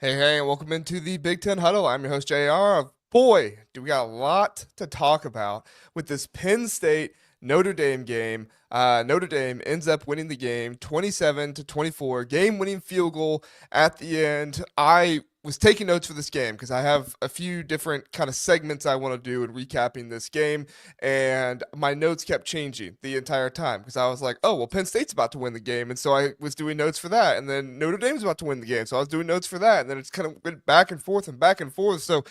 Hey, and welcome into the Big Ten Huddle. I'm your host, JR. Boy, do we got a lot to talk about with this Penn State Notre Dame game. Notre Dame ends up winning the game 27 to 24, game winning field goal at the end. I was taking notes for this game because I have a few different kind of segments I want to do in recapping this game, and my notes kept changing the entire time because I was like, oh, well, Penn State's about to win the game. And so I was doing notes for that. And then Notre Dame's about to win the game. So I was doing notes for that. And then it's kind of went back and forth and back and forth. So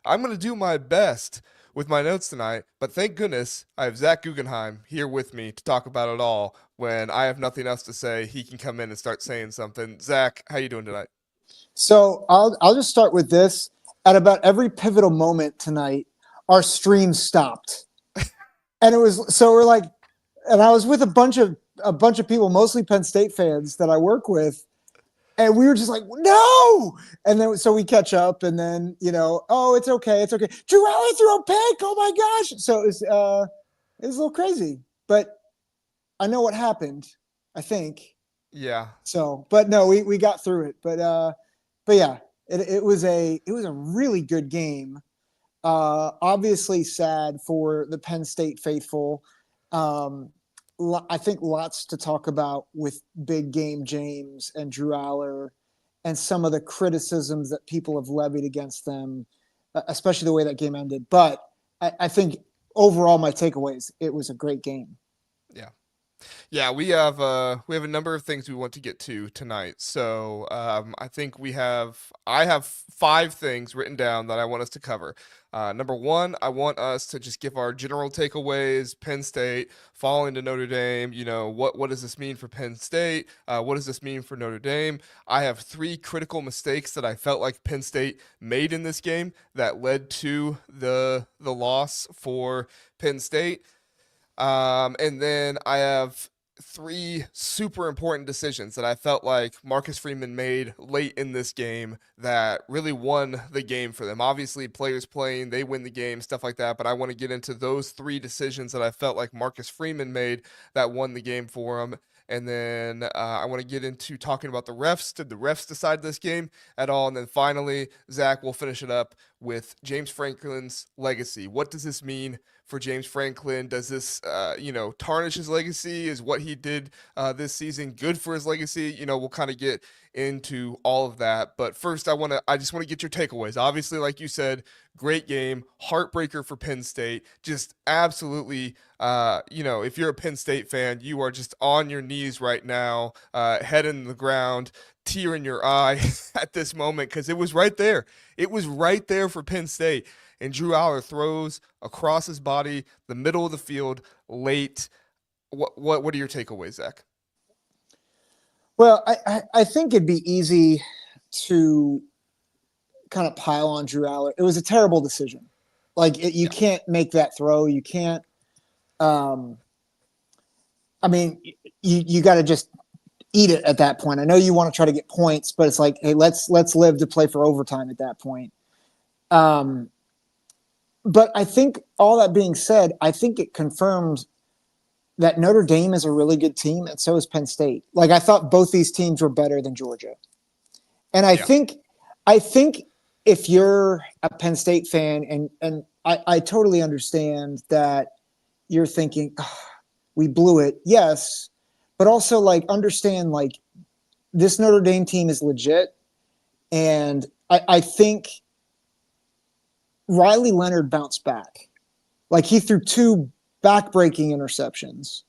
I'm going to do my best with my notes tonight. But thank goodness I have Zach Guggenheim here with me to talk about it all. When I have nothing else to say, he can come in and start saying something. Zach, how you doing tonight? So I'll just start with this. At about every pivotal moment tonight, our stream stopped, and it was so we're like, and I was with a bunch of people, mostly Penn State fans that I work with, and we were just like, no, and then so we catch up, and then oh, it's okay. Drew Allen threw a pick. Oh my gosh! So it was a little crazy, but I know what happened. I think Yeah. so, but no, we got through it, but yeah, it was a really good game. Obviously sad for the Penn State faithful. Um, I think lots to talk about with Big Game James and Drew Aller and some of the criticisms that people have levied against them, especially the way that game ended. But I think overall, my takeaways, it was a great game. Yeah. Yeah, we have a number of things we want to get to tonight. So I think I have five things written down that I want us to cover. Number one, I want us to just give our general takeaways. Penn State falling to Notre Dame. What does this mean for Penn State? What does this mean for Notre Dame? I have three critical mistakes that I felt like Penn State made in this game that led to the loss for Penn State. And then I have three super important decisions that I felt like Marcus Freeman made late in this game that really won the game for them. Obviously, players playing, they win the game, stuff like that. But I want to get into those three decisions that I felt like Marcus Freeman made that won the game for him. And then I want to get into talking about the refs. Did the refs decide this game at all? And then finally, Zach will finish it up with James Franklin's legacy. What does this mean for James Franklin? Does this, tarnish his legacy? Is what he did this season good for his legacy? We'll kind of get into all of that. But first, I just want to get your takeaways. Obviously, like you said, great game, heartbreaker for Penn State. Just absolutely, if you're a Penn State fan, you are just on your knees right now, head in the ground, tear in your eye at this moment because it was right there. It was right there for Penn State. And Drew Aller throws across his body, the middle of the field, late. What are your takeaways, Zach? Well, I think it'd be easy to kind of pile on Drew Aller. It was a terrible decision. You Yeah, can't make that throw. You can't. Um, I mean, you got to just eat it at that point. I know you want to try to get points, but it's like, hey, let's live to play for overtime at that point. Um, but I think all that being said, I think it confirms that Notre Dame is a really good team, and so is Penn State. Like I thought both these teams were better than Georgia. And I yeah, think I think if you're a Penn State fan and I totally understand that you're thinking, "Ah, we blew it. Yes. But also like understand like this Notre Dame team is legit. And I think Riley Leonard bounced back. Like he threw two backbreaking interceptions,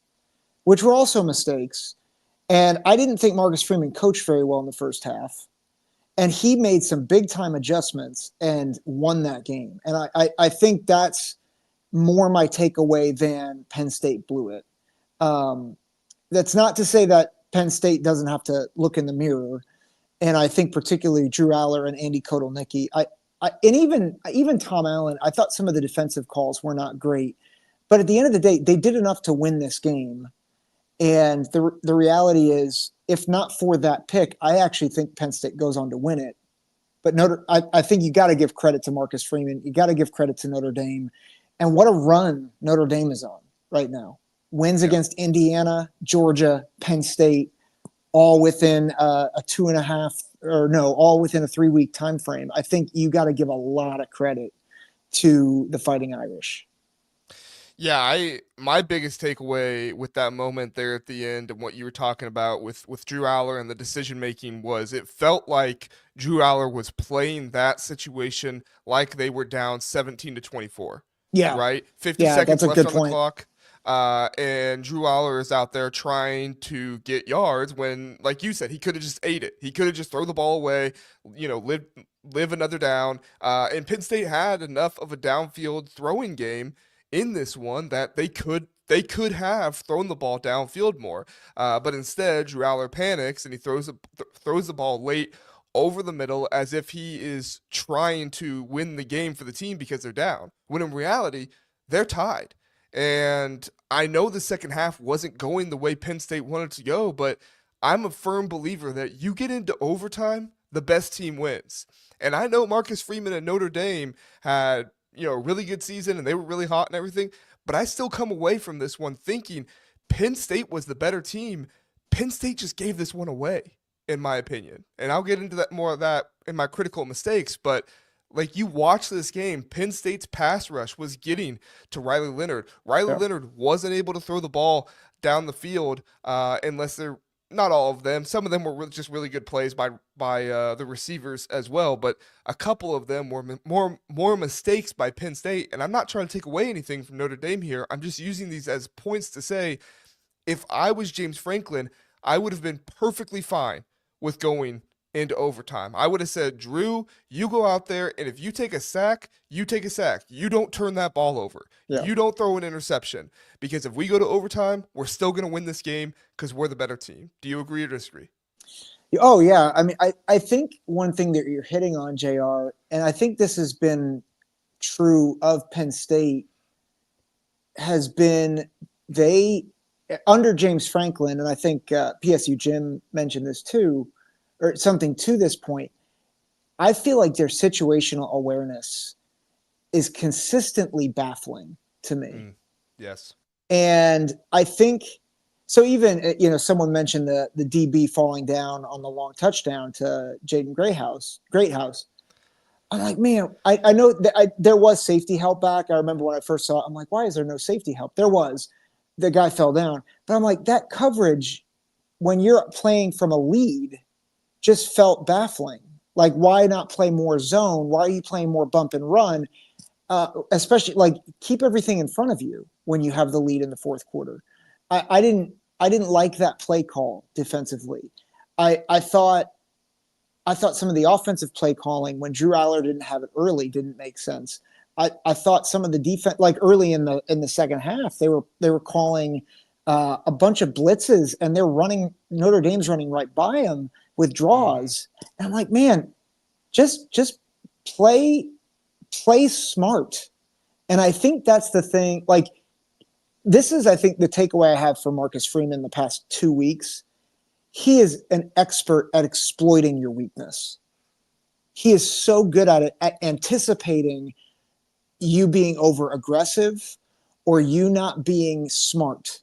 which were also mistakes. And I didn't think Marcus Freeman coached very well in the first half. And he made some big time adjustments and won that game. And I think that's more my takeaway than Penn State blew it. Um, that's not to say that Penn State doesn't have to look in the mirror. And I think particularly Drew Aller and Andy Kotelnicki, and even Tom Allen, I thought some of the defensive calls were not great. But at the end of the day, they did enough to win this game. And the reality is, if not for that pick, I actually think Penn State goes on to win it. But I think you got to give credit to Marcus Freeman. You got to give credit to Notre Dame. And what a run Notre Dame is on right now. Wins yeah, against Indiana, Georgia, Penn State, all within a 2.5 or no, all within a 3-week time frame. I think you got to give a lot of credit to the Fighting Irish. Yeah, I my biggest takeaway with that moment there at the end and what you were talking about with Drew Aller and the decision making was it felt like Drew Aller was playing that situation like they were down 17 to 24, Yeah, right? 50 yeah, that's seconds a left good on the point. clock. And Drew Aller is out there trying to get yards when, like you said, he could have just ate it. He could have just thrown the ball away, live another down. And Penn State had enough of a downfield throwing game in this one that they could have thrown the ball downfield more, but instead Drew Aller panics and he throws the ball late over the middle as if he is trying to win the game for the team because they're down. When in reality, they're tied. And I know the second half wasn't going the way Penn State wanted to go, but I'm a firm believer that you get into overtime, the best team wins. And I know Marcus Freeman and Notre Dame had a really good season and they were really hot and everything. But I still come away from this one thinking Penn State was the better team. Penn State just gave this one away, in my opinion. And I'll get into that more of that in my critical mistakes. But like you watch this game, Penn State's pass rush was getting to Riley Leonard. Riley Yeah. Leonard wasn't able to throw the ball down the field unless they're not all of them. Some of them were just really good plays by the receivers as well, but a couple of them were more mistakes by Penn State. And I'm not trying to take away anything from Notre Dame here. I'm just using these as points to say if I was James Franklin, I would have been perfectly fine with going into overtime. I would have said, Drew, you go out there, and if you take a sack, you take a sack. You don't turn that ball over. Yeah. You don't throw an interception. Because if we go to overtime, we're still going to win this game because we're the better team. Do you agree or disagree? Oh, yeah. I mean, I think one thing that you're hitting on, JR, and I think this has been true of Penn State, has been they, under James Franklin, and I think PSU Jim mentioned this too, or something to this point, I feel like their situational awareness is consistently baffling to me. Yes. And I think so. Even someone mentioned the DB falling down on the long touchdown to Jaden Greathouse. I'm like, man, I know that there was safety help back. I remember when I first saw it, I'm like, why is there no safety help? There was. The guy fell down, but I'm like, that coverage when you're playing from a lead just felt baffling. Like, why not play more zone? Why are you playing more bump and run? Especially like keep everything in front of you when you have the lead in the fourth quarter. I didn't like that play call defensively. I thought some of the offensive play calling when Drew Aller didn't have it early didn't make sense. I thought some of the defense, like early in the second half, they were calling a bunch of blitzes and they're running. Notre Dame's running right by them with draws, and I'm like, man, just play smart. And I think that's the thing. Like, this is, I think, the takeaway I have for Marcus Freeman the past 2 weeks. He is an expert at exploiting your weakness. He is so good at it, at anticipating you being over aggressive or you not being smart.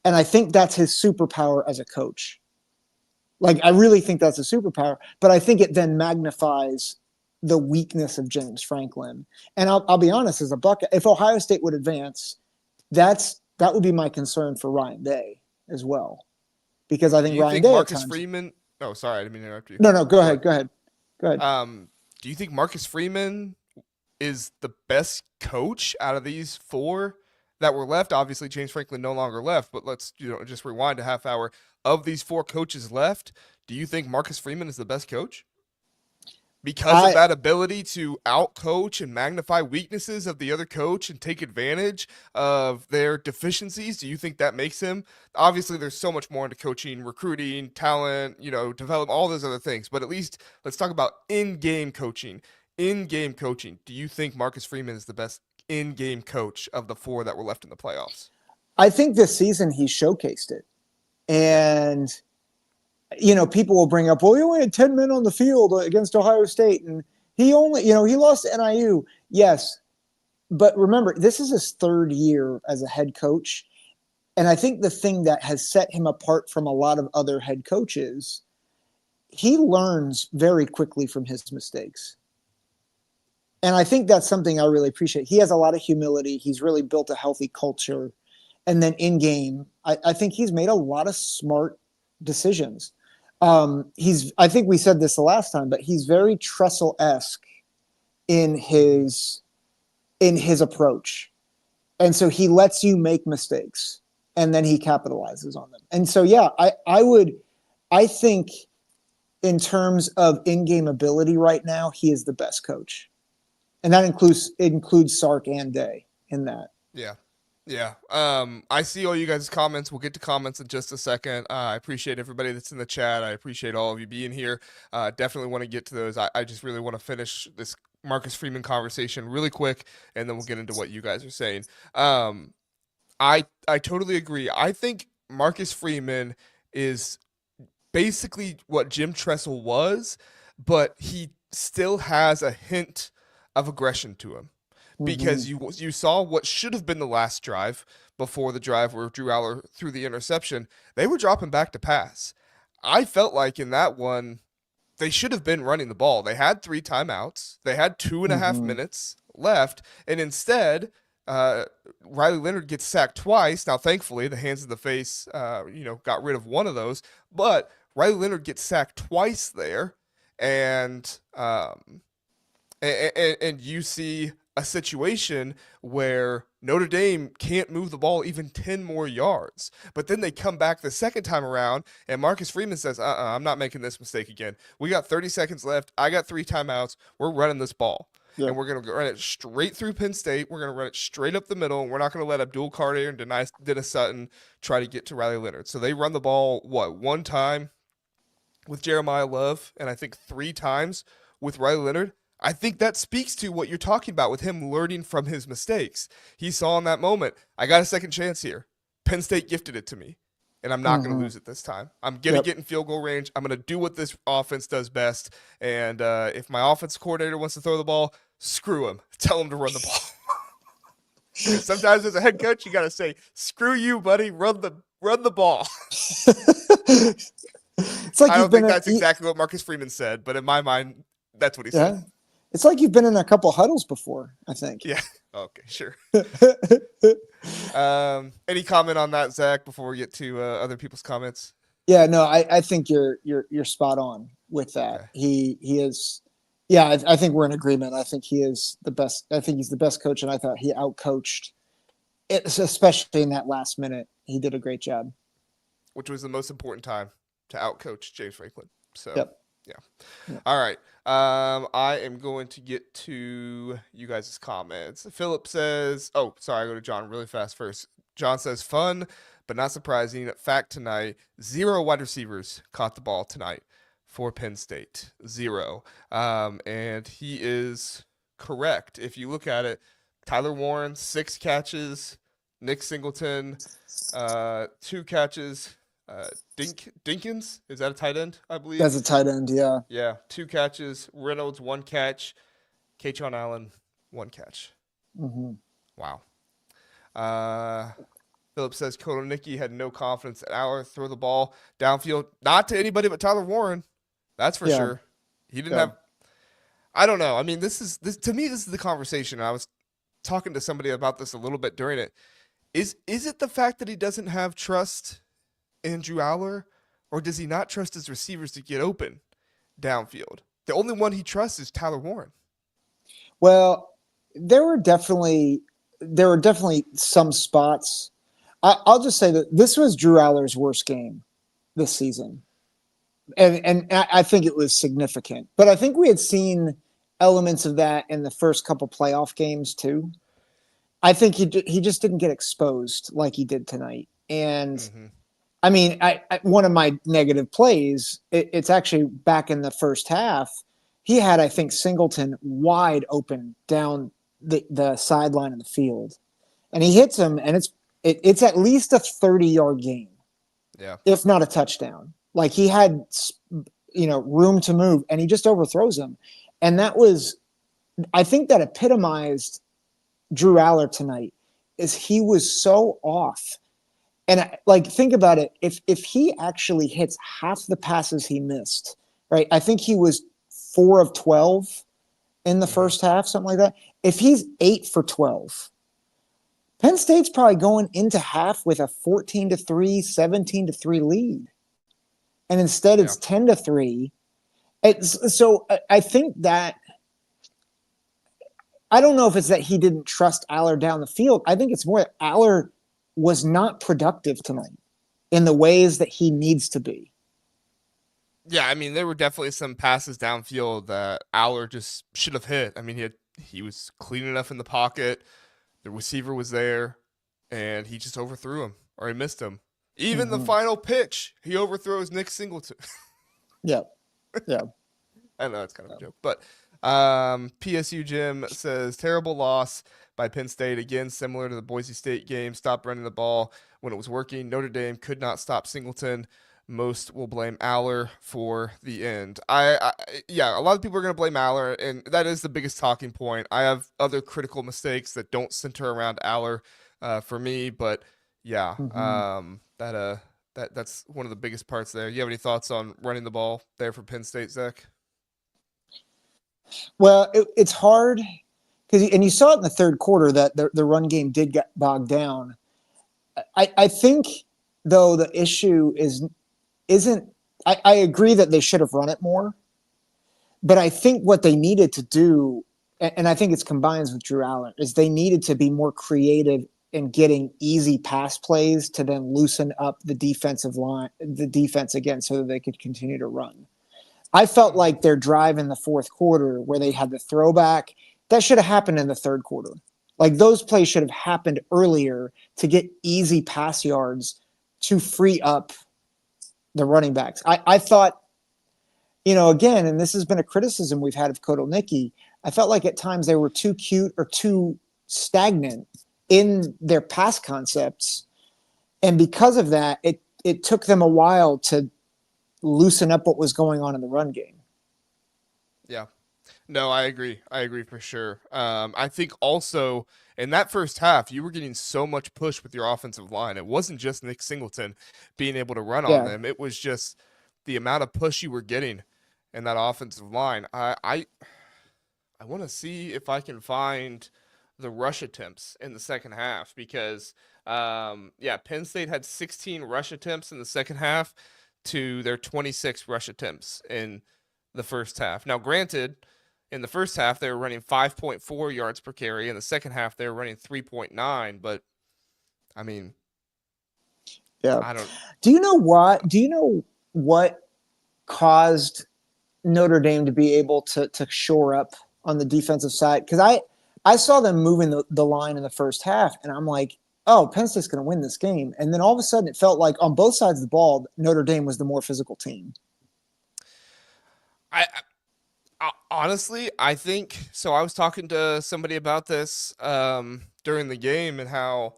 And I think that's his superpower as a coach. Like, I really think that's a superpower, but I think it then magnifies the weakness of James Franklin. And I'll be honest, as a Buckeye, if Ohio State would advance, that would be my concern for Ryan Day as well, because I Do think you Ryan think Day at Marcus times. Freeman? Oh, sorry, I didn't mean to interrupt you. No, go Go ahead, ahead. go ahead, go ahead. Do you think Marcus Freeman is the best coach out of these four that were left? Obviously, James Franklin no longer left, but let's just rewind a half hour. Of these four coaches left, do you think Marcus Freeman is the best coach? Because of I that ability to outcoach and magnify weaknesses of the other coach and take advantage of their deficiencies, do you think that makes him? Obviously, there's so much more into coaching, recruiting, talent, develop all those other things. But at least let's talk about in-game coaching. In-game coaching. Do you think Marcus Freeman is the best in-game coach of the four that were left in the playoffs? I think this season he showcased it, Yeah. and people will bring up, well, he only had 10 men on the field against Ohio State, and he lost to NIU. Yes, but remember, this is his third year as a head coach, and I think the thing that has set him apart from a lot of other head coaches, he learns very quickly from his mistakes. And I think that's something I really appreciate. He has a lot of humility. He's really built a healthy culture. And then in game, I think he's made a lot of smart decisions. I think we said this the last time, but he's very Tressel-esque in Mm-hmm. his approach. And so he lets you make mistakes and then he capitalizes on them. And so yeah, I think in terms of in-game ability right now, he is the best coach. And that includes Sark and Day in that. Yeah. Yeah. I see all you guys' comments. We'll get to comments in just a second. I appreciate everybody that's in the chat. I appreciate all of you being here. Definitely want to get to those. I just really want to finish this Marcus Freeman conversation really quick, and then we'll get into what you guys are saying. Um, I totally agree. I think Marcus Freeman is basically what Jim Tressel was, but he still has a hint of aggression to him Mm-hmm. because you saw what should have been the last drive before the drive where Drew Aller threw the interception. They were dropping back to pass. I felt like in that one they should have been running the ball. They had 3 timeouts. They had 2.5 Mm-hmm. minutes left, and instead, uh, Riley Leonard gets sacked twice. Now, thankfully, the hands of the face, got rid of one of those. But Riley Leonard gets sacked twice there, and and you see a situation where Notre Dame can't move the ball even 10 more yards. But then they come back the second time around, and Marcus Freeman says, I'm not making this mistake again. We got 30 seconds left. I got 3 timeouts. We're running this ball. Yeah. And we're going to run it straight through Penn State. We're going to run it straight up the middle, and we're not going to let Abdul Carter and Dennis Sutton try to get to Riley Leonard. So they run the ball, one time with Jeremiah Love, and I think 3 times with Riley Leonard. I think that speaks to what you're talking about with him learning from his mistakes. He saw in that moment, I got a second chance here. Penn State gifted it to me, and I'm not going to Mm-hmm. lose it this time. I'm going to Yep. get in field goal range. I'm going to do what this offense does best. And if my offense coordinator wants to throw the ball, screw him. Tell him to run the ball. Because sometimes as a head coach, you got to say, "Screw you, buddy. Run the ball." It's like I you've don't been think in, that's exactly what Marcus Freeman said, but in my mind, that's what he said. yeah. It's like you've been in a couple huddles before, I think. Yeah. Okay, sure. Any comment on that, Zach, before we get to other people's comments? Yeah, no, I think you're spot on with that. Okay. He is, yeah, I think we're in agreement. I think he is the best. I think he's the best coach, and I thought he outcoached it, especially in that last minute. He did a great job. Which was the most important time to outcoach James Franklin. So, Yep. yeah. Yep. All right. I am going to get to you guys' comments. Philip says, oh, sorry, I go to John really fast first. John says, fun, but not surprising. Fact tonight, 0 wide receivers caught the ball tonight for Penn State. 0. And he is correct. If you look at it, Tyler Warren, 6 catches. Nick Singleton, 2 catches. Dinkins, is that a tight end, I As believe? a tight end, yeah. Yeah, 2 catches. Reynolds, 1 catch. Kachon Allen, 1 catch. Mm-hmm. Wow. Uh, Philip says Kotonicki had no confidence at Aller throw the ball downfield, not to anybody but Tyler Warren. That's for Yeah, sure. He didn't yeah. have. I don't know. I mean, this to me. This is the conversation. I was talking to somebody about this a little bit during it. Is it the fact that he doesn't have trust in Drew Aller, or does he not trust his receivers to get open downfield? The only one he trusts is Tyler Warren. Well, there were definitely some spots. I'll just say that this was Drew Aller's worst game this season, and I think it was significant. But I think we had seen elements of that in the first couple playoff games too. I think he just didn't get exposed like he did tonight. And Mm-hmm. I mean, one of my negative plays, it's actually back in the first half. He had, I think, Singleton wide open down the sideline of the field, and he hits him, and it's at least a 30-yard gain, Yeah. if not a touchdown. Like he had, room to move, and he just overthrows him, and that was, I think, that epitomized Drew Aller tonight. Is he was so off. And like, think about it. If he actually hits half the passes he missed, right? I think he was 4 of 12 in the Hmm. first half, something like that. If he's 8 for 12, Penn State's probably going into half with a 14-3, 17-3 lead. And instead Yeah. it's 10-3. So I think that I don't know if it's that he didn't trust Aller down the field. I think it's more that Aller was not productive tonight in the ways that he needs to be. Yeah, I mean, there were definitely some passes downfield that Aller just should have hit. I mean, he was clean enough in the pocket. The receiver was there, and he just overthrew him or he missed him. Even the Mm-hmm. final pitch, he overthrows Nick Singleton. Yeah, yeah. I know it's kind of a joke, but PSU Jim says terrible loss by Penn State again, similar to the Boise State game. Stopped running the ball when it was working. Notre Dame could not stop Singleton. Most will blame Aller for the end. Yeah, a lot of people are going to blame Aller, and that is the biggest talking point. I have other critical mistakes that don't center around Aller for me, but yeah, Mm-hmm. that's one of the biggest parts there. You have any thoughts on running the ball there for Penn State, Zach? Well, it's hard because, and you saw it in the third quarter that the run game did get bogged down. I think though the issue isn't. I agree that they should have run it more, but I think what they needed to do, and I think it's combines with Drew Allen, is they needed to be more creative in getting easy pass plays to then loosen up the defensive line, the defense again, so that they could continue to run. I felt Mm-hmm. like their drive in the fourth quarter where they had the throwback, that should have happened in the third quarter. Like those plays should have happened earlier to get easy pass yards to free up the running backs. I thought, again, and this has been a criticism we've had of Kotelnicki, I felt like at times they were too cute or too stagnant in their pass concepts. And because of that, it took them a while to loosen up what was going on in the run game. Yeah. No, I agree. I agree for sure. I think also in that first half, you were getting so much push with your offensive line. It wasn't just Nick Singleton being able to run on Yeah. them. It was just the amount of push you were getting in that offensive line. I want to see if I can find the rush attempts in the second half because yeah, Penn State had 16 rush attempts in the second half to their 26 rush attempts in the first half. Now, granted, in the first half they were running 5.4 yards per carry. In the second half they were running 3.9. But I mean, Yeah. I don't. Do you know what? Do you know what caused Notre Dame to be able to shore up on the defensive side? Because I saw them moving the line in the first half, and I'm like, oh, Penn State's going to win this game. And then all of a sudden, it felt like on both sides of the ball, Notre Dame was the more physical team. Honestly, I think so. I was talking to somebody about this during the game and how,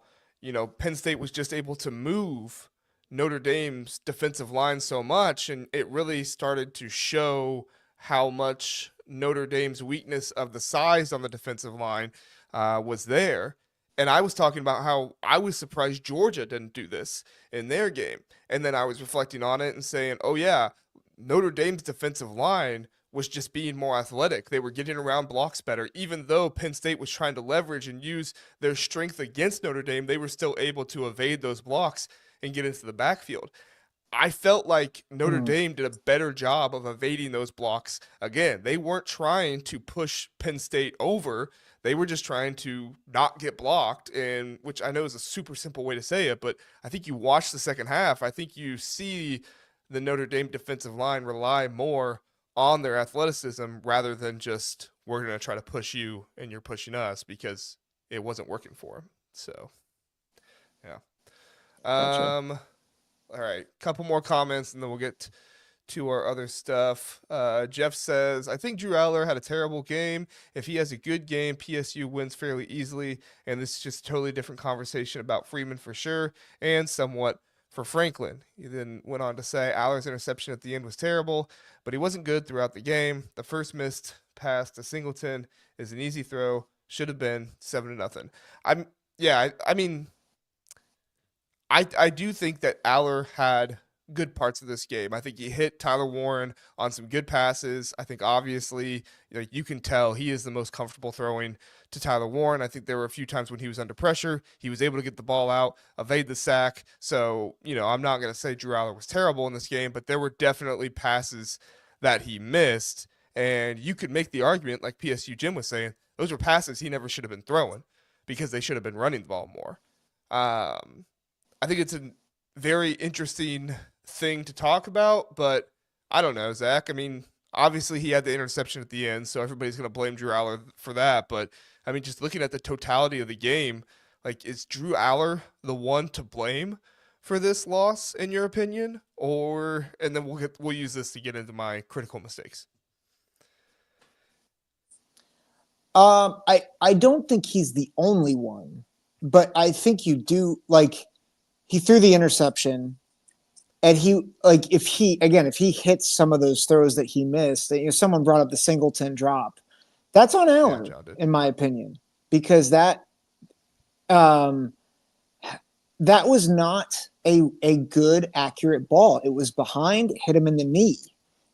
Penn State was just able to move Notre Dame's defensive line so much, and it really started to show how much Notre Dame's weakness of the size on the defensive line was there. And I was talking about how I was surprised Georgia didn't do this in their game. And then I was reflecting on it and saying, oh, yeah, Notre Dame's defensive line was just being more athletic. They were getting around blocks better. Even though Penn State was trying to leverage and use their strength against Notre Dame, they were still able to evade those blocks and get into the backfield. I felt like Notre Mm, Dame did a better job of evading those blocks. Again, they weren't trying to push Penn State over. They were just trying to not get blocked, and which I know is a super simple way to say it, but I think you watch the second half, I think you see the Notre Dame defensive line rely more on their athleticism rather than just we're going to try to push you and you're pushing us because it wasn't working for them. So, yeah. gotcha. All right, couple more comments and then we'll get to our other stuff. Jeff says, I think Drew Aller had a terrible game. If he has a good game, PSU wins fairly easily. And this is just a totally different conversation about Freeman for sure and somewhat for Franklin. He then went on to say, Aller's interception at the end was terrible, but he wasn't good throughout the game. The first missed pass to Singleton is an easy throw. Should have been 7-0. Yeah, I mean, I do think that Aller had good parts of this game. I think he hit Tyler Warren on some good passes. I think obviously, you can tell he is the most comfortable throwing to Tyler Warren. I think there were a few times when he was under pressure, he was able to get the ball out, evade the sack. So, I'm not going to say Drew Aller was terrible in this game, but there were definitely passes that he missed. And you could make the argument, like PSU Jim was saying, those were passes he never should have been throwing because they should have been running the ball more. I think it's a very interesting thing to talk about, but I don't know, Zach. I mean, obviously he had the interception at the end, so everybody's going to blame Drew Aller for that. But I mean, just looking at the totality of the game, like, is Drew Aller the one to blame for this loss, in your opinion? Or, and then we'll use this to get into my critical mistakes. I don't think he's the only one, but I think you do like he threw the interception, and if he hits some of those throws that he missed, someone brought up the Singleton drop, that's on Yeah, Allen, John did. in my opinion, because um that was not a good accurate ball. It was behind, hit him in the knee.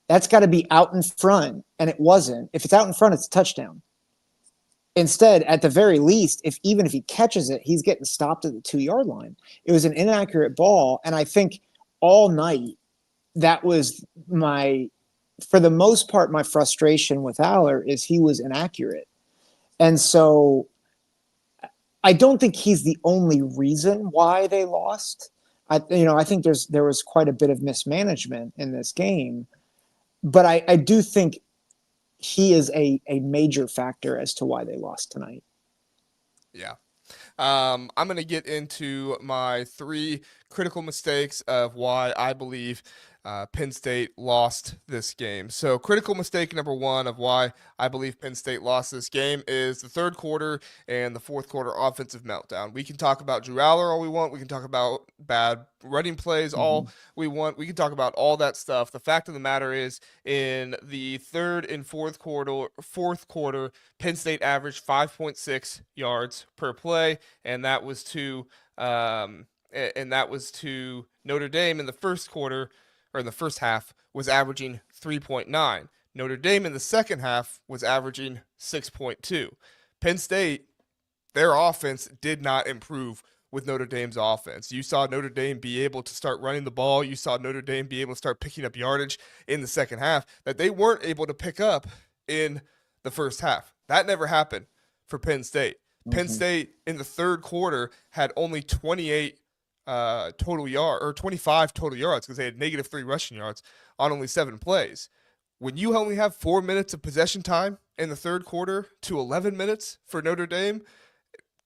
That's got to be out in front, and it wasn't. If it's out in front, it's a touchdown. Instead, at the very least, even if he catches it, he's getting stopped at the 2-yard line. It was an inaccurate ball, and I think all night that was for the most part, my frustration with Aller is he was inaccurate, and so I don't think he's the only reason why they lost. I think there was quite a bit of mismanagement in this game, but I do think he is a major factor as to why they lost tonight. Yeah. I'm going to get into my 3 critical mistakes of why I believe Penn State lost this game. So, critical mistake number 1 of why I believe Penn State lost this game is the third quarter and the fourth quarter offensive meltdown. We can talk about Drew Aller all we want. We can talk about bad running plays all we want. We can talk about all that stuff. The fact of the matter is, in the third and fourth quarter, Penn State averaged 5.6 yards per play, and that was to Notre Dame in the first quarter, or in the first half, was averaging 3.9. Notre Dame in the second half was averaging 6.2. Penn State, their offense did not improve with Notre Dame's offense. You saw Notre Dame be able to start running the ball. You saw Notre Dame be able to start picking up yardage in the second half that they weren't able to pick up in the first half. That never happened for Penn State. Penn State in the third quarter had only 28 total yard or 25 total yards because they had -3 rushing yards on only 7 plays. When you only have 4 minutes of possession time in the third quarter to 11 minutes for Notre Dame,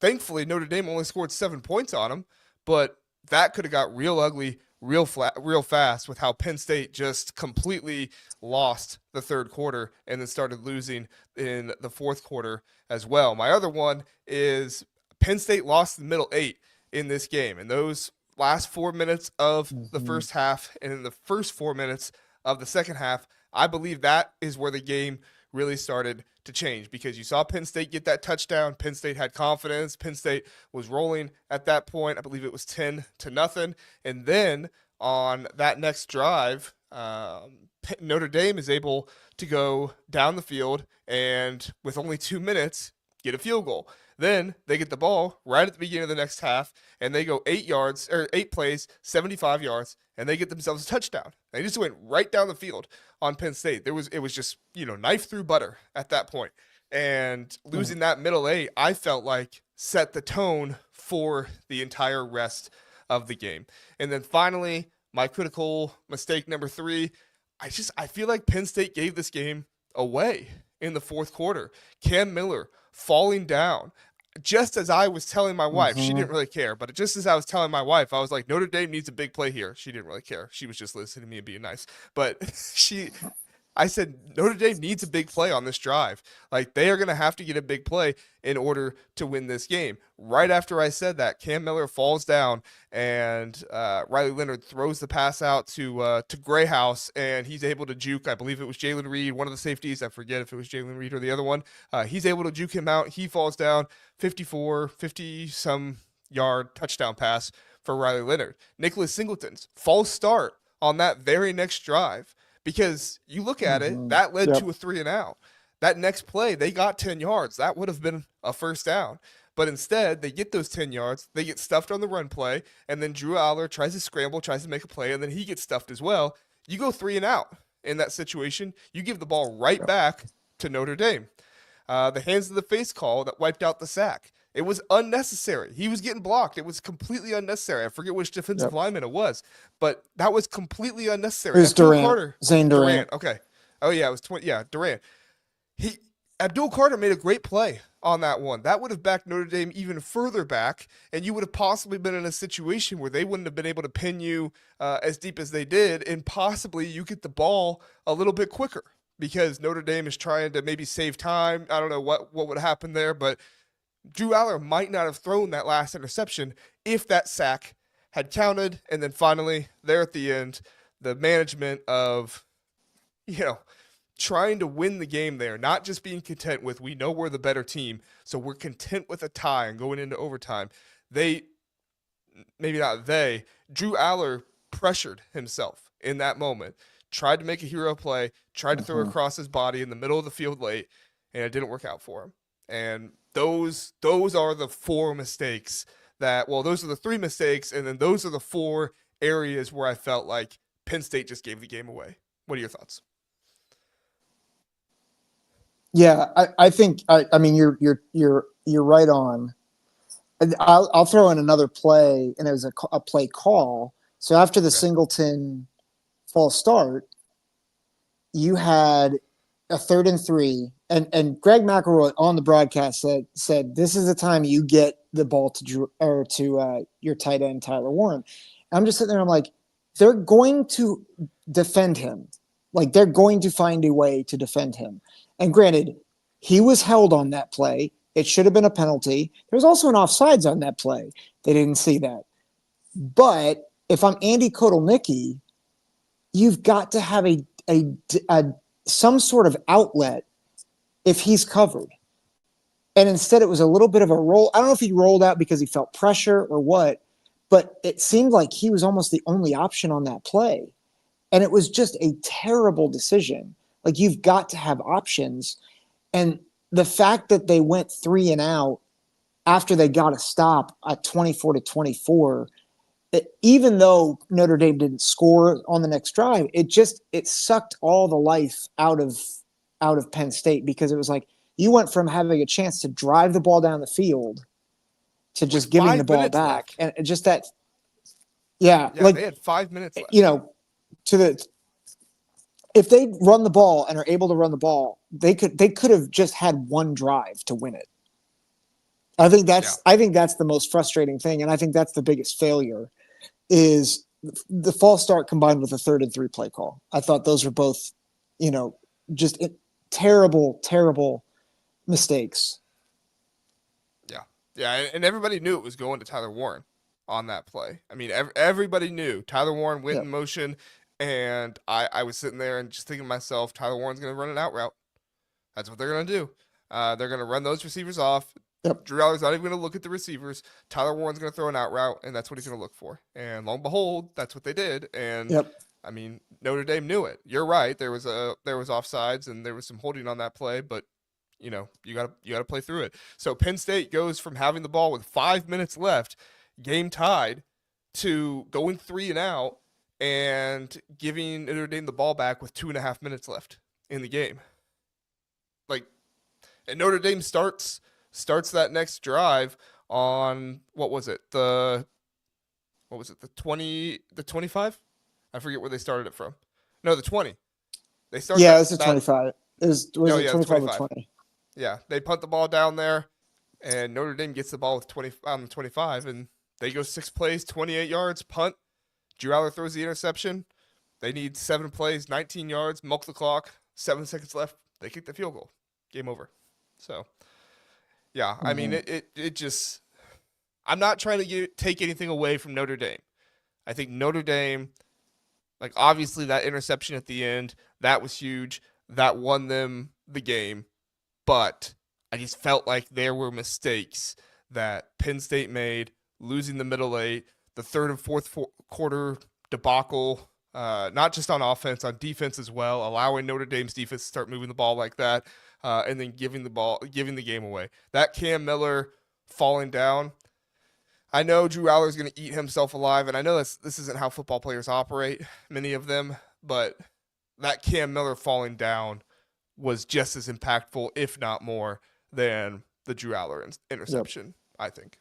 thankfully Notre Dame only scored 7 points on them, but that could have got real ugly real fast with how Penn State just completely lost the third quarter and then started losing in the fourth quarter as well. My other one is Penn State lost the middle 8 in this game. In those last 4 minutes of the first half and in the first 4 minutes of the second half, I believe that is where the game really started to change because you saw Penn State get that touchdown. Penn State had confidence. Penn State was rolling at that point. I believe it was 10-0. And then on that next drive, Notre Dame is able to go down the field and with only 2 minutes, get a field goal. Then they get the ball right at the beginning of the next half, and they go 8 plays, 75 yards, and they get themselves a touchdown. They just went right down the field on Penn State. It was just knife through butter at that point. And losing that middle 8, I felt like set the tone for the entire rest of the game. And then finally, my critical mistake number 3, I feel like Penn State gave this game away in the fourth quarter. Cam Miller falling down. Just as I was telling my wife, she didn't really care, but just as I was telling my wife, I was like, Notre Dame needs a big play here. She didn't really care. She was just listening to me and being nice. But I said, Notre Dame needs a big play on this drive. Like, they are going to have to get a big play in order to win this game. Right after I said that, Cam Miller falls down, and Riley Leonard throws the pass out to Grayhouse, and he's able to juke. I believe it was Jalen Reed, one of the safeties. I forget if it was Jalen Reed or the other one. He's able to juke him out. He falls down, 50-some yard touchdown pass for Riley Leonard. Nicholas Singleton's false start on that very next drive. Because you look at it, Mm-hmm. that led to Yep. a 3-and-out. That next play, they got 10 yards. That would have been a first down. But instead, they get those 10 yards. They get stuffed on the run play. And then Drew Aller tries to scramble, tries to make a play, and then he gets stuffed as well. You go 3-and-out in that situation. You give the ball right Yep. back to Notre Dame. The hands of the face call that wiped out the sack. It was unnecessary. He was getting blocked. It was completely unnecessary. I forget which defensive Yep. lineman it was, but that was completely It unnecessary. was Abdul Durant, Carter, Zane Durant. Durant. Okay. Oh yeah, it was 20. Yeah, Durant. He Abdul Carter made a great play on that one. That would have backed Notre Dame even further back, and you would have possibly been in a situation where they wouldn't have been able to pin you as deep as they did, and possibly you get the ball a little bit quicker because Notre Dame is trying to maybe save time. I don't know what would happen there, but Drew Aller might not have thrown that last interception if that sack had counted. And then finally, there at the end, the management of, you know, trying to win the game there, not just being content with, we know we're the better team, so we're content with a tie and going into overtime. They, maybe not they, Drew Aller pressured himself in that moment, tried to make a hero play, tried to throw Mm-hmm. across his body in the middle of the field late, and it didn't work out for him. And those are the four mistakes that, well, those are the three mistakes, and then those are the four areas where I felt like Penn State just gave the game away. What are your thoughts? Yeah, I think I mean you're right on. I'll throw in another play, and it was a play call. So after the Okay. Singleton false start, you had a 3rd and 3, and Greg McElroy on the broadcast said this is the time you get the ball to Drew, or to your tight end Tyler Warren. And I'm just sitting there. I'm like, they're going to defend him. Like they're going to find a way to defend him. And granted, he was held on that play. It should have been a penalty. There was also an offsides on that play. They didn't see that. But if I'm Andy Kotelnicki, you've got to have a some sort of outlet if he's covered. And instead, it was a little bit of a roll. I don't know if he rolled out because he felt pressure or what, but it seemed like he was almost the only option on that play. And it was just a terrible decision. Like, you've got to have options. And the fact that they went 3-and-out after they got a stop at 24-24, even though Notre Dame didn't score on the next drive, it sucked all the life out of Penn State, because it was like you went from having a chance to drive the ball down the field to With just giving the 5 minutes ball back, left. and just that, yeah, Yeah, like they had 5 minutes you left. know, to the if they run the ball and are able to run the ball, they could have just had one drive to win it. Yeah. I think that's the most frustrating thing, and I think that's the biggest failure is the false start combined with a 3rd and 3 play call. I thought those were both, you know, just terrible, terrible mistakes. Yeah. Yeah. And everybody knew it was going to Tyler Warren on that play. I mean, everybody knew Tyler Warren went in Yep. motion. And I was sitting there and just thinking to myself, Tyler Warren's going to run an out route. That's what they're going to do. They're going to run those receivers off. Yep. Drew Aller's not even going to look at the receivers. Tyler Warren's going to throw an out route, and that's what he's going to look for. And lo and behold, that's what they did. And Yep. I mean, Notre Dame knew it. You're right. There was offsides and there was some holding on that play, but you gotta play through it. So Penn State goes from having the ball with 5 minutes left, game tied, to going 3-and-out and giving Notre Dame the ball back with 2.5 minutes left in the game. Like, and Notre Dame starts that next drive on what was it? The 25? I forget where they started it from. No, the 20. They start Yeah, that this is that 25. Was oh it yeah, the 25 or 25. 20? Yeah, they punt the ball down there, and Notre Dame gets the ball with 20 on the 25, and they go 6 plays, 28 yards, punt. Drew Aller throws the interception. They need 7 plays, 19 yards, milk the clock, 7 seconds left. They kick the field goal. Game over. So yeah, I mean Mm-hmm. it just. I'm not trying to take anything away from Notre Dame. I think Notre Dame, like obviously that interception at the end, that was huge. That won them the game. But I just felt like there were mistakes that Penn State made, losing the middle eight, the third and fourth quarter debacle not just on offense, on defense as well, allowing Notre Dame's defense to start moving the ball like that, and then giving the game away. That Cam Miller falling down. I know Drew Aller's going to eat himself alive, and I know this isn't how football players operate, many of them, but that Cam Miller falling down was just as impactful, if not more, than the Drew Aller Yep. interception, I think.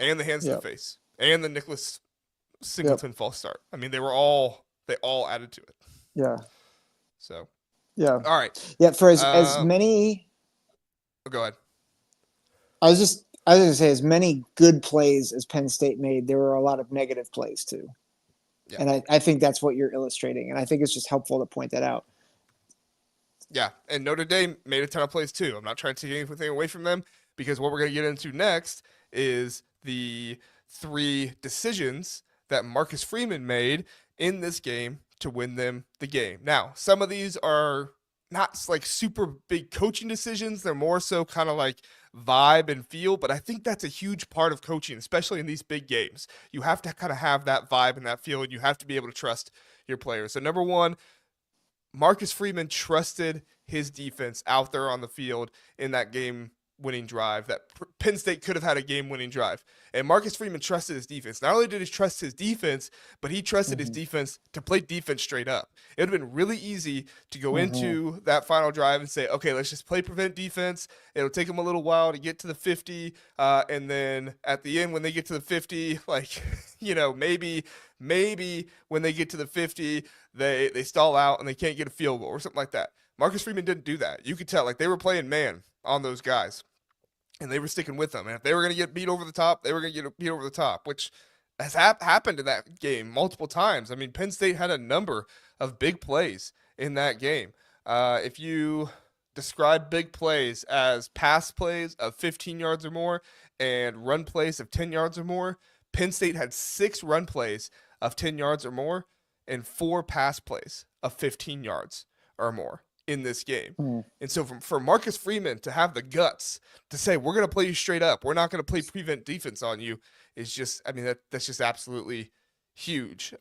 And the hands to the Yep. face. And the Nicholas Yep. Singleton false start. I mean, they all added to it. Yeah. So, Yeah. all right. Yeah. For as many, Go ahead. I was going to say, as many good plays as Penn State made, there were a lot of negative plays too. Yeah. And I think that's what you're illustrating. And I think it's just helpful to point that out. Yeah, and Notre Dame made a ton of plays too. I'm not trying to take anything away from them because what we're going to get into next is the 3 decisions that Marcus Freeman made in this game to win them the game. Now, some of these are not like super big coaching decisions. They're more so kind of like vibe and feel, but I think that's a huge part of coaching, especially in these big games. You have to kind of have that vibe and that feel, and you have to be able to trust your players. So number 1, Marcus Freeman trusted his defense out there on the field in that game winning drive that Penn State could have had a game winning drive. And Marcus Freeman trusted his defense. Not only did he trust his defense, but he trusted his Mm-hmm. defense to play defense straight up. It would have been really easy to go Mm-hmm. into that final drive and say, okay, let's just play prevent defense. It'll take them a little while to get to the 50. And then at the end, when they get to the 50, like, maybe when they get to the 50, they stall out and they can't get a field goal or something like that. Marcus Freeman didn't do that. You could tell, like, they were playing man on those guys, and they were sticking with them. And if they were going to get beat over the top, they were going to get beat over the top, which has happened in that game multiple times. I mean, Penn State had a number of big plays in that game. If you describe big plays as pass plays of 15 yards or more and run plays of 10 yards or more, Penn State had 6 run plays of 10 yards or more and 4 pass plays of 15 yards or more in this game. Mm-hmm. And so for Marcus Freeman to have the guts to say, we're going to play you straight up, we're not going to play prevent defense on you, is just, I mean, that's just absolutely huge.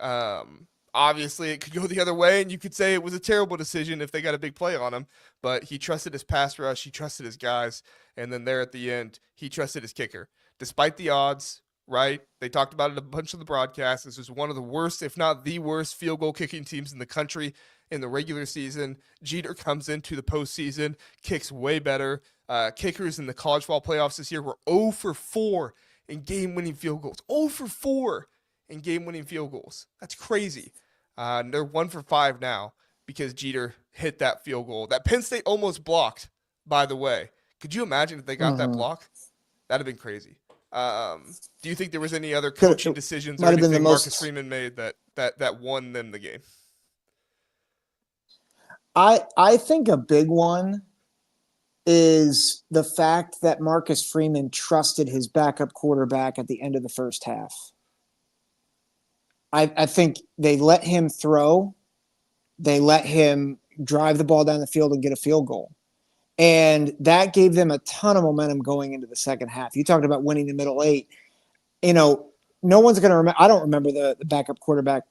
Obviously, it could go the other way, and you could say it was a terrible decision if they got a big play on him, but he trusted his pass rush, he trusted his guys, and then there at the end, he trusted his kicker. Despite the odds, right? They talked about it a bunch of the broadcasts. This was one of the worst, if not the worst, field goal kicking teams in the country in the regular season. Jeter comes into the postseason, kicks way better. Kickers in the college football playoffs this year were 0 for 4 in game-winning field goals. 0 for 4 in game-winning field goals. That's crazy. They're 1 for 5 now because Jeter hit that field goal that Penn State almost blocked, by the way. Could you imagine if they got that Mm-hmm. block? That'd have been crazy. Do you think there was any other Could coaching it decisions or might have been the anything Marcus most. Freeman made that won them the game? I think a big one is the fact that Marcus Freeman trusted his backup quarterback at the end of the first half. I think they let him throw, they let him drive the ball down the field and get a field goal. And that gave them a ton of momentum going into the second half. You talked about winning the middle 8. No one's going to remember. I don't remember the backup quarterback's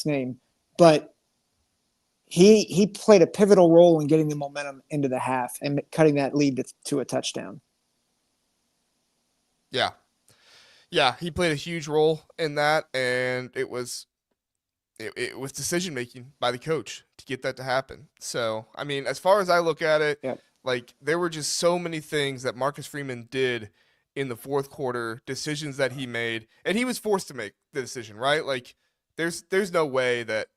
name, but he played a pivotal role in getting the momentum into the half and cutting that lead to a touchdown. Yeah. Yeah, he played a huge role in that, and it was decision making by the coach to get that to happen. So, I mean, as far as I look at it, Yep. like there were just so many things that Marcus Freeman did in the fourth quarter, decisions that he made, and he was forced to make the decision, right? Like there's no way that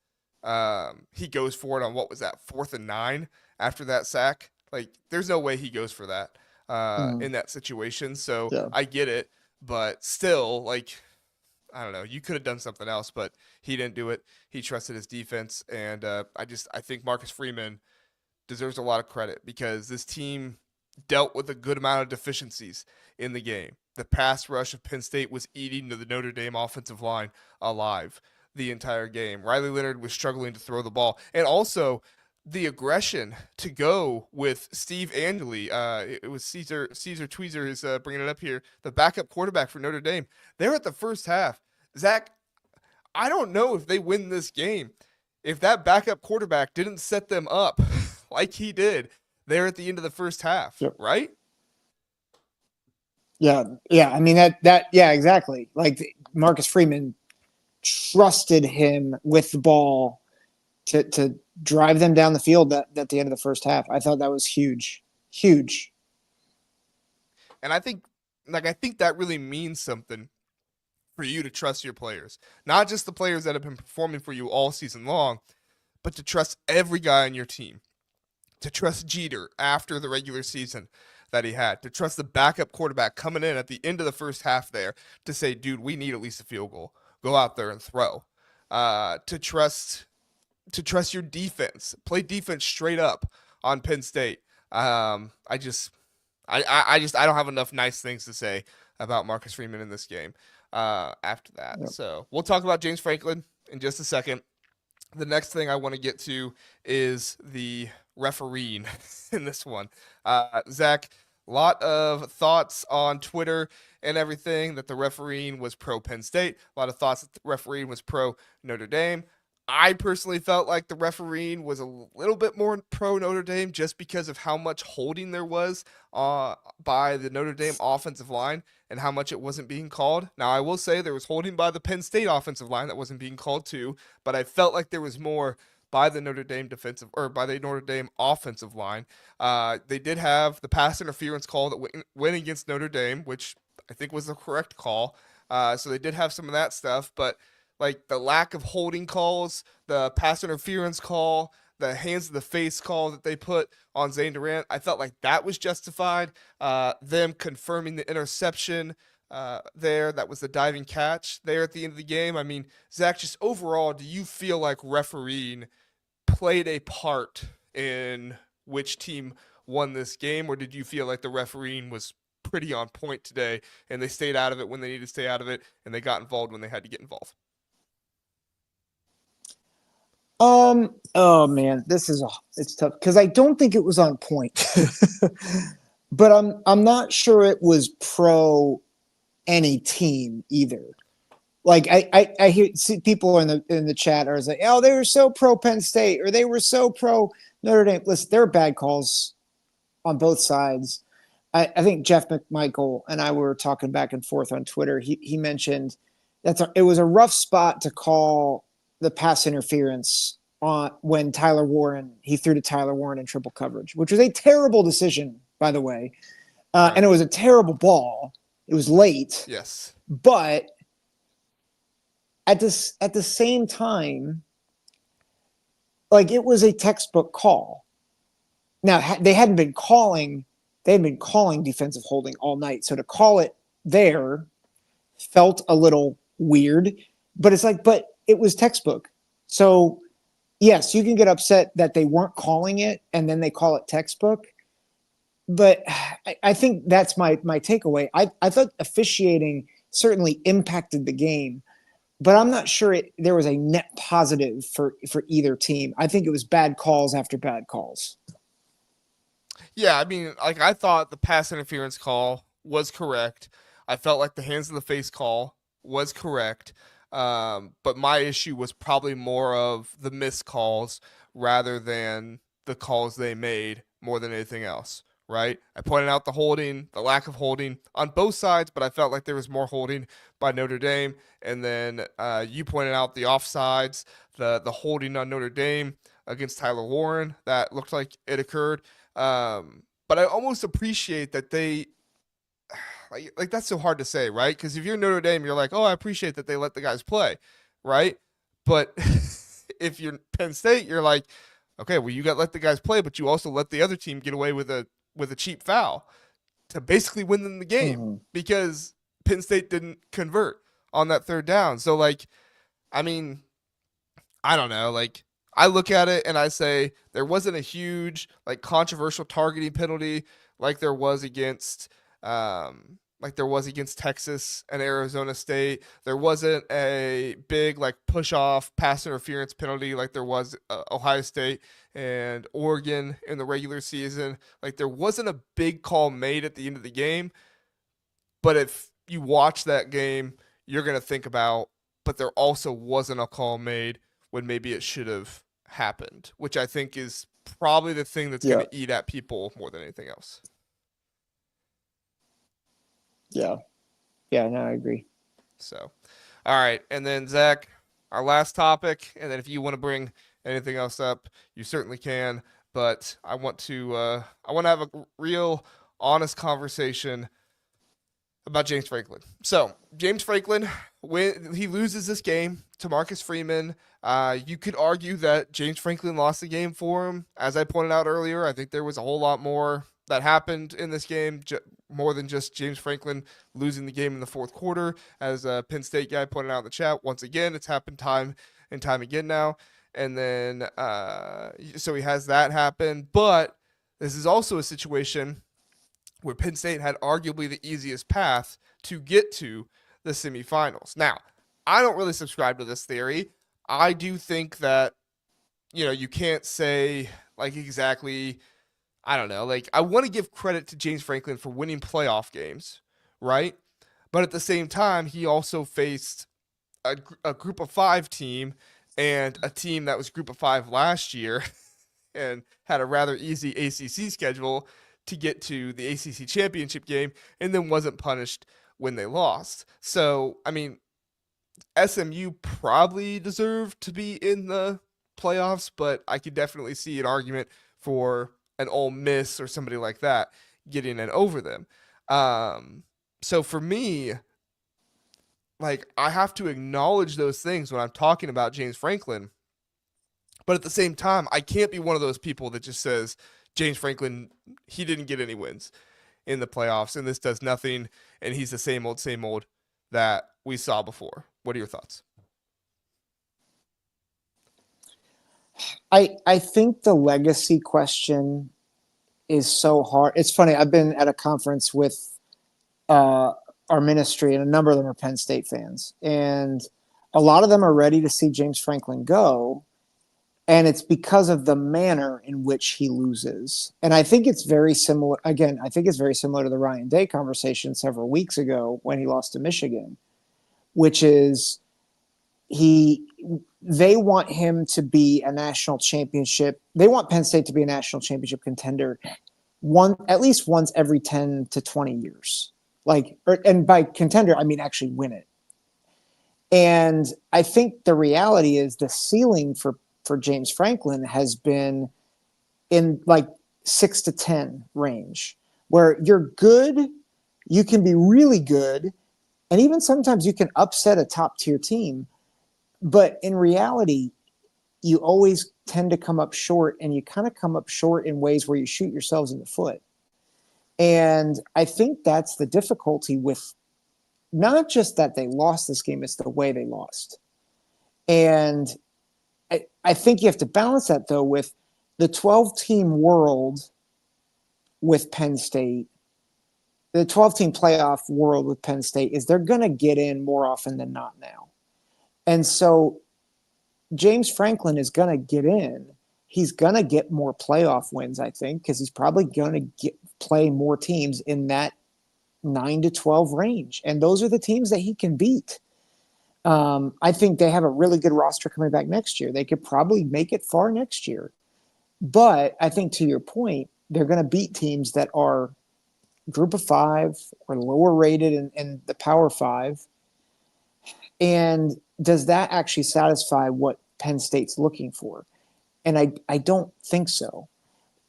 he goes for it on what was that 4th and 9 after that sack. Like there's no way he goes for that Mm-hmm. in that situation. So Yeah. I get it, but still, like I don't know, you could have done something else, but he didn't do it. He trusted his defense, and I think Marcus Freeman deserves a lot of credit because this team dealt with a good amount of deficiencies in the game. The pass rush of Penn State was eating the Notre Dame offensive line alive the entire game. Riley Leonard was struggling to throw the ball, and also the aggression to go with Steve Angeli. It was Caesar Tweezer is bringing it up here. The backup quarterback for Notre Dame. They're at the first half. Zach, I don't know if they win this game if that backup quarterback didn't set them up like he did there at the end of the first half, Yep. right? Yeah, yeah. I mean yeah, exactly. Like Marcus Freeman trusted him with the ball to drive them down the field at the end of the first half. I thought that was huge, huge. And I think that really means something for you to trust your players, not just the players that have been performing for you all season long, but to trust every guy on your team, to trust Jeter after the regular season that he had, to trust the backup quarterback coming in at the end of the first half there to say, dude, we need at least a field goal. Go out there and throw. To trust your defense, play defense straight up on Penn State. I just I don't have enough nice things to say about Marcus Freeman in this game. After that, Yep. so we'll talk about James Franklin in just a second. The next thing I want to get to is the refereeing in this one. Zach, a lot of thoughts on Twitter and everything that the refereeing was pro Penn State. A lot of thoughts that the refereeing was pro Notre Dame. I personally felt like the refereeing was a little bit more pro Notre Dame just because of how much holding there was by the Notre Dame offensive line and how much it wasn't being called. Now, I will say there was holding by the Penn State offensive line that wasn't being called too, but I felt like there was more by the Notre Dame defensive or by the Notre Dame offensive line. They did have the pass interference call that went against Notre Dame, which I think was the correct call. So they did have some of that stuff, but like the lack of holding calls, the pass interference call, the hands to the face call that they put on Zane Durant, I felt like that was justified. Them confirming the interception there, that was the diving catch there at the end of the game. I mean, Zach, just overall, do you feel like refereeing played a part in which team won this game, or did you feel like the refereeing was pretty on point today and they stayed out of it when they needed to stay out of it and they got involved when they had to get involved? Oh man, it's tough because I don't think it was on point, but I'm not sure it was pro any team either. Like I hear see people in the chat are like, oh, they were so pro Penn State or they were so pro Notre Dame. Listen, there are bad calls on both sides. I think Jeff McMichael and I were talking back and forth on Twitter. He mentioned it was a rough spot to call the pass interference on when he threw to Tyler Warren in triple coverage, which was a terrible decision, by the way, Right. and it was a terrible ball. It was late, Yes. but at the same time, like it was a textbook call. Now they hadn't been calling defensive holding all night, so to call it there felt a little weird. But it was textbook. So yes, you can get upset that they weren't calling it and then they call it textbook. But I think that's my takeaway. I thought officiating certainly impacted the game, but I'm not sure there was a net positive for either team. I think it was bad calls after bad calls. Yeah, I mean, like I thought the pass interference call was correct. I felt like the hands in the face call was correct. But my issue was probably more of the missed calls rather than the calls they made more than anything else. Right? I pointed out the holding, the lack of holding on both sides, but I felt like there was more holding by Notre Dame. And then you pointed out the offsides, the holding on Notre Dame against Tyler Warren that looked like it occurred. But I almost appreciate that they like that's so hard to say, right? Because if you're Notre Dame, you're like, oh, I appreciate that they let the guys play, right? But if you're Penn State, you're like, okay, well, you got let the guys play, but you also let the other team get away with a cheap foul to basically win them the game Mm-hmm. because Penn State didn't convert on that third down. So like, I mean, I don't know. Like I look at it and I say there wasn't a huge like controversial targeting penalty like there was against Texas and Arizona State. There wasn't a big like push off pass interference penalty like there was Ohio State and Oregon in the regular season. Like there wasn't a big call made at the end of the game, but if you watch that game, you're going to think about but there also wasn't a call made when maybe it should have happened, which I think is probably the thing that's going Yeah. to eat at people more than anything else. Yeah. Yeah. No, I agree. So, all right. And then, Zach, our last topic. And then if you want to bring anything else up, you certainly can. But I want to have a real honest conversation about James Franklin. So James Franklin, when he loses this game to Marcus Freeman, you could argue that James Franklin lost the game for him. As I pointed out earlier, I think there was a whole lot more that happened in this game, more than just James Franklin losing the game in the fourth quarter. As a Penn State guy pointed out in the chat, once again, it's happened time and time again now. And then, so he has that happen. But this is also a situation where Penn State had arguably the easiest path to get to the semifinals. Now, I don't really subscribe to this theory. I do think that, you can't say like exactly, I don't know, like I want to give credit to James Franklin for winning playoff games, right? But at the same time, he also faced a group of five team and a team that was group of five last year and had a rather easy ACC schedule to get to the ACC championship game and then wasn't punished when they lost. So, I mean, SMU probably deserved to be in the playoffs, but I could definitely see an argument for an Ole Miss or somebody like that getting in over them. So for me, like I have to acknowledge those things when I'm talking about James Franklin. But at the same time, I can't be one of those people that just says James Franklin, he didn't get any wins in the playoffs, and this does nothing, and he's the same old that we saw before. What are your thoughts? I think the legacy question is so hard. It's funny. I've been at a conference with our ministry, and a number of them are Penn State fans, and a lot of them are ready to see James Franklin go. And it's because of the manner in which he loses. And I think it's very similar. Again, I think it's very similar to the Ryan Day conversation several weeks ago when he lost to Michigan, which is they want him to be a national championship. They want Penn State to be a national championship contender at least once every 10 to 20 years. And by contender, I mean actually win it. And I think the reality is the ceiling for James Franklin has been in like 6 to 10 range, where you're good, you can be really good, and even sometimes you can upset a top tier team. But in reality, you always tend to come up short, and you kind of come up short in ways where you shoot yourselves in the foot. And I think that's the difficulty with not just that they lost this game, it's the way they lost. And I think you have to balance that, though, with the 12-team world with Penn State. The 12-team playoff world with Penn State is they're going to get in more often than not now. And so James Franklin is going to get in. He's going to get more playoff wins, I think, because he's probably going to play more teams in that 9 to 12 range. And those are the teams that he can beat. I think they have a really good roster coming back next year. They could probably make it far next year. But I think to your point, they're going to beat teams that are group of five or lower rated in the Power Five. And does that actually satisfy what Penn State's looking for? And I don't think so.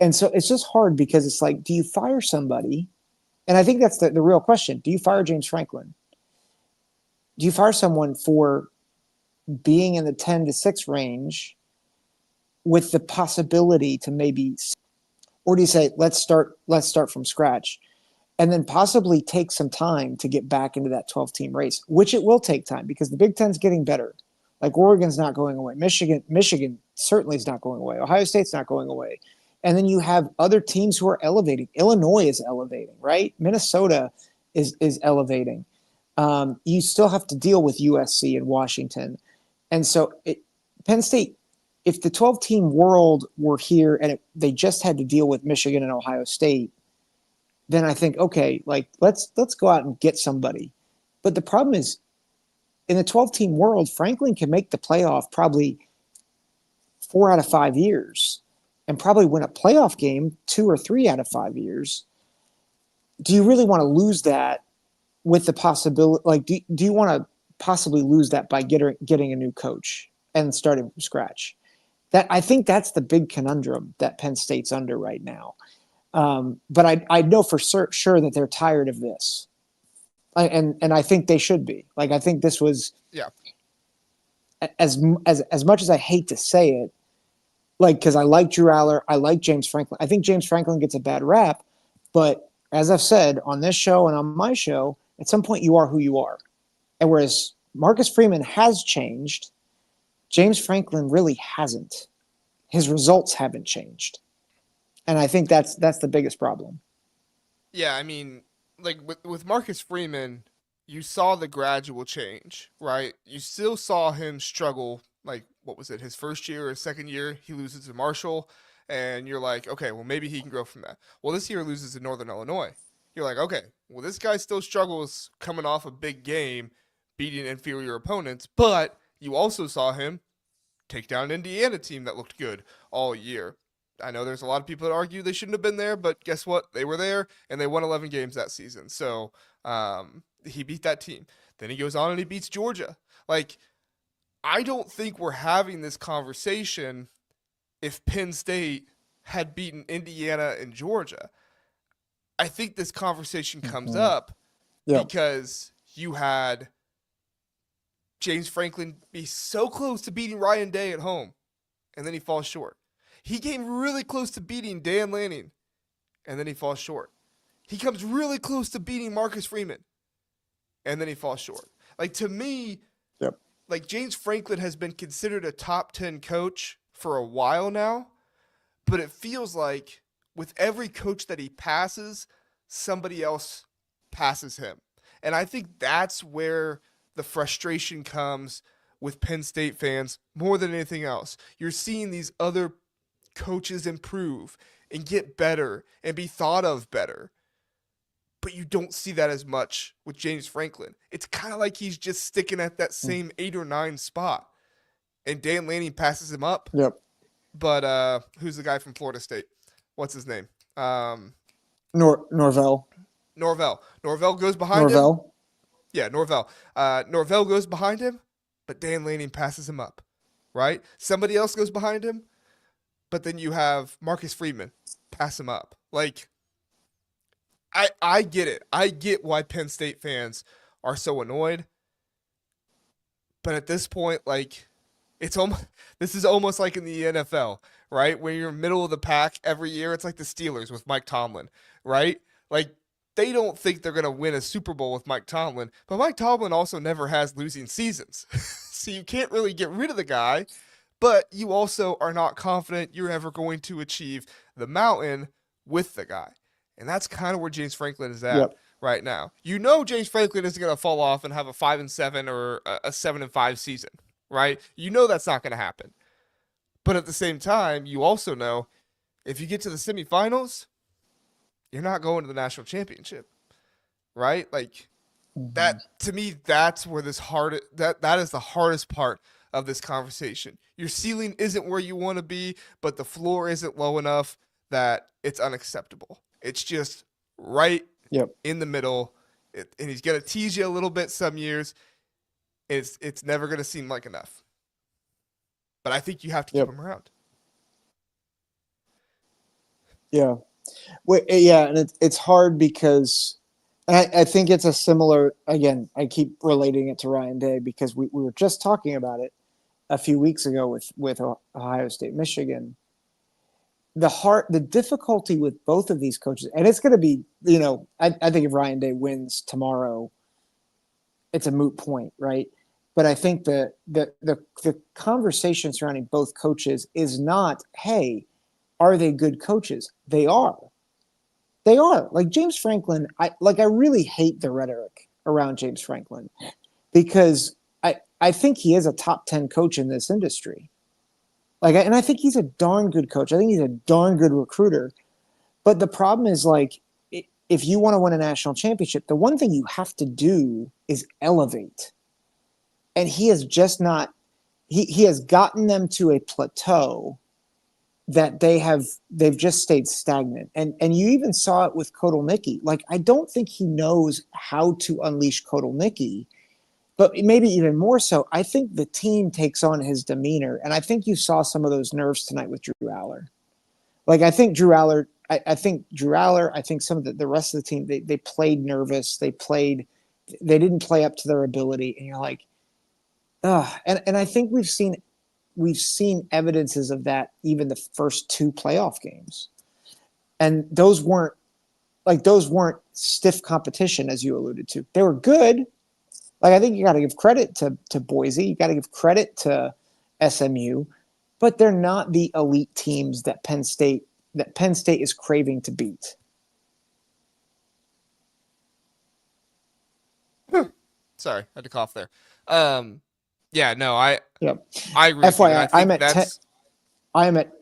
And so it's just hard because it's like, do you fire somebody? And I think that's the real question. Do you fire James Franklin? Do you fire someone for being in the 10 to 6 range with the possibility to maybe, or do you say, let's start from scratch and then possibly take some time to get back into that 12-team race, which it will take time because the Big Ten's getting better. Like Oregon's not going away. Michigan certainly is not going away. Ohio State's not going away. And then you have other teams who are elevating. Illinois is elevating, right? Minnesota is elevating. You still have to deal with USC and Washington. And so Penn State, if the 12-team world were here and they just had to deal with Michigan and Ohio State, then I think, okay, like let's go out and get somebody. But the problem is in the 12-team world, Franklin can make the playoff probably 4 out of 5 years and probably win a playoff game 2 or 3 out of 5 years. Do you really want to lose that with the possibility? Like, do you want to possibly lose that by getting a new coach and starting from scratch? That I think that's the big conundrum that Penn State's under right now. But I know for sure that they're tired of this, and I think they should be. Like I think this was Yeah. as much as I hate to say it, like because I like Drew Aller, I like James Franklin. I think James Franklin gets a bad rap, but as I've said on this show and on my show, at some point you are who you are. And whereas Marcus Freeman has changed, James Franklin really hasn't. His results haven't changed. And I think that's the biggest problem. Yeah, I mean, like with Marcus Freeman, you saw the gradual change, right? You still saw him struggle. Like, what was it? His first year or second year, he loses to Marshall, and you're like, okay, well maybe he can grow from that. Well, this year he loses to Northern Illinois. You're like, okay, well this guy still struggles coming off a big game, beating inferior opponents, but you also saw him take down an Indiana team that looked good all year. I know there's a lot of people that argue they shouldn't have been there, but guess what? They were there and they won 11 games that season. So he beat that team. Then he goes on and he beats Georgia. Like, I don't think we're having this conversation if Penn State had beaten Indiana and Georgia. I think this conversation comes Mm-hmm. up Yep. because you had James Franklin be so close to beating Ryan Day at home, and then he falls short. He came really close to beating Dan Lanning, and then he falls short. He comes really close to beating Marcus Freeman, and then he falls short. Like, to me, Yep. like James Franklin has been considered a top 10 coach for a while now, but it feels like with every coach that he passes, somebody else passes him. And I think that's where the frustration comes with Penn State fans more than anything else. You're seeing these other coaches improve and get better and be thought of better. But you don't see that as much with James Franklin. It's kind of like he's just sticking at that same 8 or 9 spot. And Dan Lanning passes him up. Yep. But who's the guy from Florida State? What's his name? Norvell. Norvell. Norvell goes behind him. Norvell. Yeah, Norvell. Norvell goes behind him, but Dan Lanning passes him up, right? Somebody else goes behind him, but then you have Marcus Freeman pass him up. Like, I get it. I get why Penn State fans are so annoyed. But at this point, like, it's almost this is almost like in the NFL, right? Where you're middle of the pack every year. It's like the Steelers with Mike Tomlin, right? Like, they don't think they're gonna win a Super Bowl with Mike Tomlin, but Mike Tomlin also never has losing seasons. So you can't really get rid of the guy, but you also are not confident you're ever going to achieve the mountain with the guy. And that's kind of where James Franklin is at Yep. right now. You know James Franklin isn't going to fall off and have a 5-7 or a 7-5 season, right? You know that's not going to happen. But at the same time, you also know if you get to the semifinals, you're not going to the national championship, right? Like, Mm-hmm. that to me, that's where that is the hardest part of this conversation. Your ceiling isn't where you want to be, but the floor isn't low enough that it's unacceptable. It's just right Yep. in the middle, and he's gonna tease you a little bit some years. It's never gonna seem like enough. But I think you have to keep Yep. him around. Yeah. Wait, yeah, and it's hard because I think it's a similar. Again, I keep relating it to Ryan Day because we were just talking about it a few weeks ago with Ohio State, Michigan. The difficulty with both of these coaches, and it's going to be, I think if Ryan Day wins tomorrow, it's a moot point, right? But I think the conversation surrounding both coaches is not, hey, are they good coaches? They are. They are. Like James Franklin, I really hate the rhetoric around James Franklin because I think he is a top 10 coach in this industry. And I think he's a darn good coach. I think he's a darn good recruiter. But the problem is, like, if you want to win a national championship, the one thing you have to do is elevate. and he has just not. He has gotten them to a plateau that they've just stayed stagnant. And you even saw it with Kotelnicki. Like, I don't think he knows how to unleash Kotelnicki, but maybe even more so, I think the team takes on his demeanor. And I think you saw some of those nerves tonight with Drew Aller. Like, I think Drew Aller, I think some of the rest of the team, they played nervous. They didn't play up to their ability. And you're like, and I think we've seen evidences of that even the first two playoff games. And those weren't stiff competition, as you alluded to. They were good. Like, I think you got to give credit to Boise. You got to give credit to SMU, but they're not the elite teams that Penn State is craving to beat. Sorry, I had to cough there. Um, yeah, no, Yep. I agree with you, and I FYI, I'm think at 10. that's I am at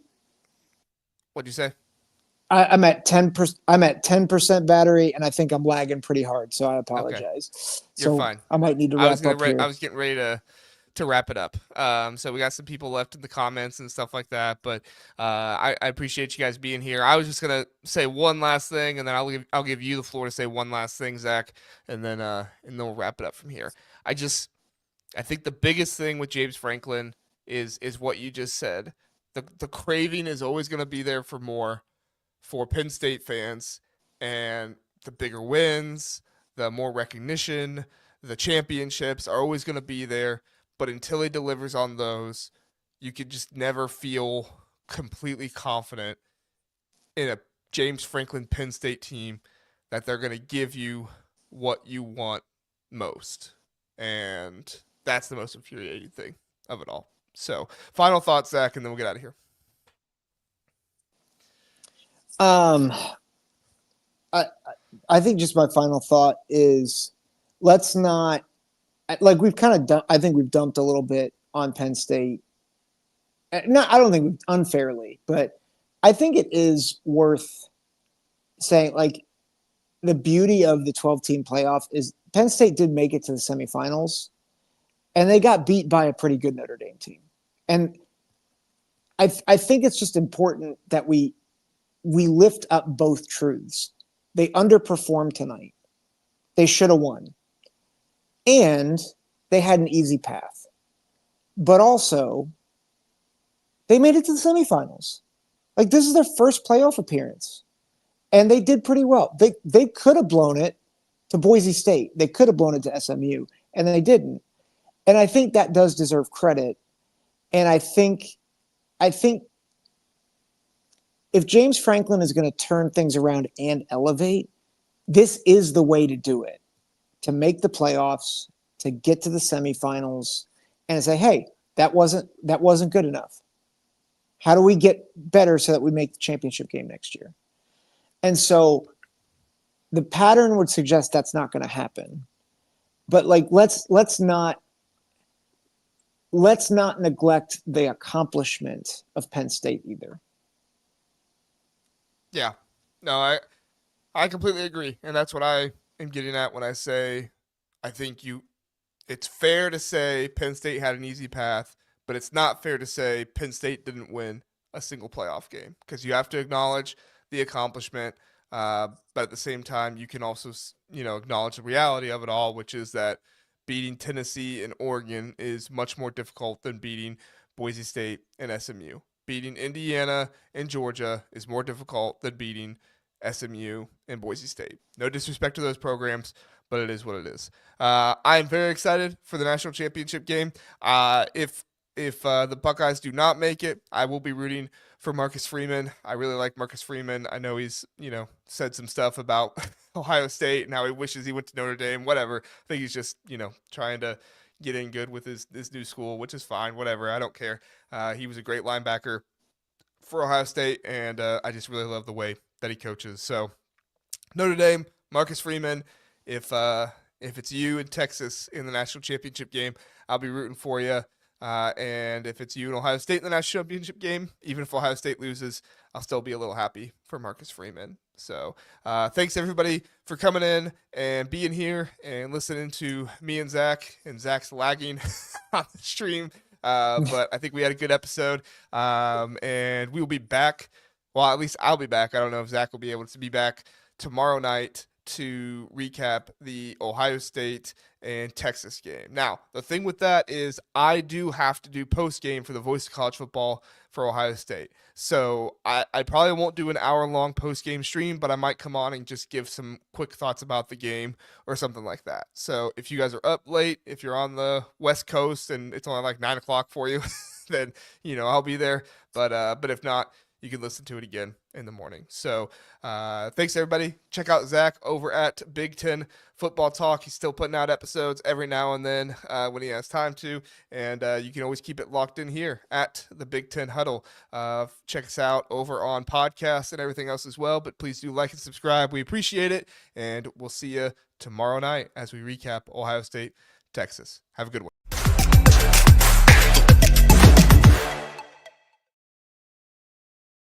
what'd you say? I'm at 10%. I'm at 10% battery, and I think I'm lagging pretty hard. So I Okay, apologize. you're So fine. I might need to I was wrap gonna up I here. was getting ready to wrap it up. So we got some people left in the comments and stuff like that, but I appreciate you guys being here. I was just gonna say one last thing, and then I'll give you the floor to say one last thing, Zach, and then we'll wrap it up from here. I just I think the biggest thing with James Franklin is what you just said. The craving is always gonna be there for more for Penn State fans, and the bigger wins, the more recognition, the championships are always going to be there. But until he delivers on those, you could just never feel completely confident in a James Franklin Penn State team that they're going to give you what you want most. And that's the most infuriating thing of it all. So, final thoughts, Zach, and then we'll get out of here. Um, I I think just my final thought is, let's not, like, we've kind of done. I think we've dumped a little bit on Penn State. Not, I don't think we've unfairly, but I think it is worth saying, like, the beauty of the 12-team playoff is Penn State did make it to the semifinals, and they got beat by a pretty good Notre Dame team. And I think it's just important that we lift up both truths. They underperformed tonight. They should have won. And they had an easy path. But also, they made it to the semifinals. Like, this is their first playoff appearance. And they did pretty well. They could have blown it to Boise State. They could have blown it to SMU, and they didn't. And I think that does deserve credit. And I think if James Franklin is going to turn things around and elevate, this is the way to do it. To make the playoffs, to get to the semifinals, and say, hey, that wasn't good enough. How do we get better so that we make the championship game next year? And so the pattern would suggest that's not going to happen. But, like, let's not neglect the accomplishment of Penn State either. Yeah. No, I completely agree, and that's what I am getting at when I say I think it's fair to say Penn State had an easy path, but it's not fair to say Penn State didn't win a single playoff game because you have to acknowledge the accomplishment, but at the same time you can also acknowledge the reality of it all, which is that beating Tennessee and Oregon is much more difficult than beating Boise State and SMU. Beating Indiana and Georgia is more difficult than beating SMU and Boise State. No disrespect to those programs, but it is what it is. I am very excited for the national championship game. If the Buckeyes do not make it, I will be rooting for Marcus Freeman. I really like Marcus Freeman. I know he's said some stuff about Ohio State and how he wishes he went to Notre Dame. Whatever. I think he's just trying to get in good with his new school, which is fine. Whatever. I don't care. He was a great linebacker for Ohio State, and I just really love the way that he coaches. So Notre Dame, Marcus Freeman. If it's you in Texas in the national championship game, I'll be rooting for you. And if it's you in Ohio State in the national championship game, even if Ohio State loses, I'll still be a little happy for Marcus Freeman. So thanks everybody for coming in and being here and listening to me and Zach. And Zach's lagging on the stream, but I think we had a good episode. And we will be back. Well, at least I'll be back. I don't know if Zach will be able to be back tomorrow night to recap the Ohio State and Texas game. Now, the thing with that is I do have to do post game for the Voice of College Football for Ohio State. So I probably won't do an hour long post game stream, but I might come on and just give some quick thoughts about the game or something like that. So if you guys are up late, if you're on the West Coast and it's only like 9 o'clock for you, then I'll be there. But if not, you can listen to it again in the morning. So thanks everybody. Check out Zach over at Big Ten Football Talk. He's still putting out episodes every now and then when he has time to, and you can always keep it locked in here at the Big Ten Huddle. Check us out over on podcasts and everything else as well, but please do like and subscribe. We appreciate it, and we'll see you tomorrow night as we recap Ohio State, Texas. Have a good one.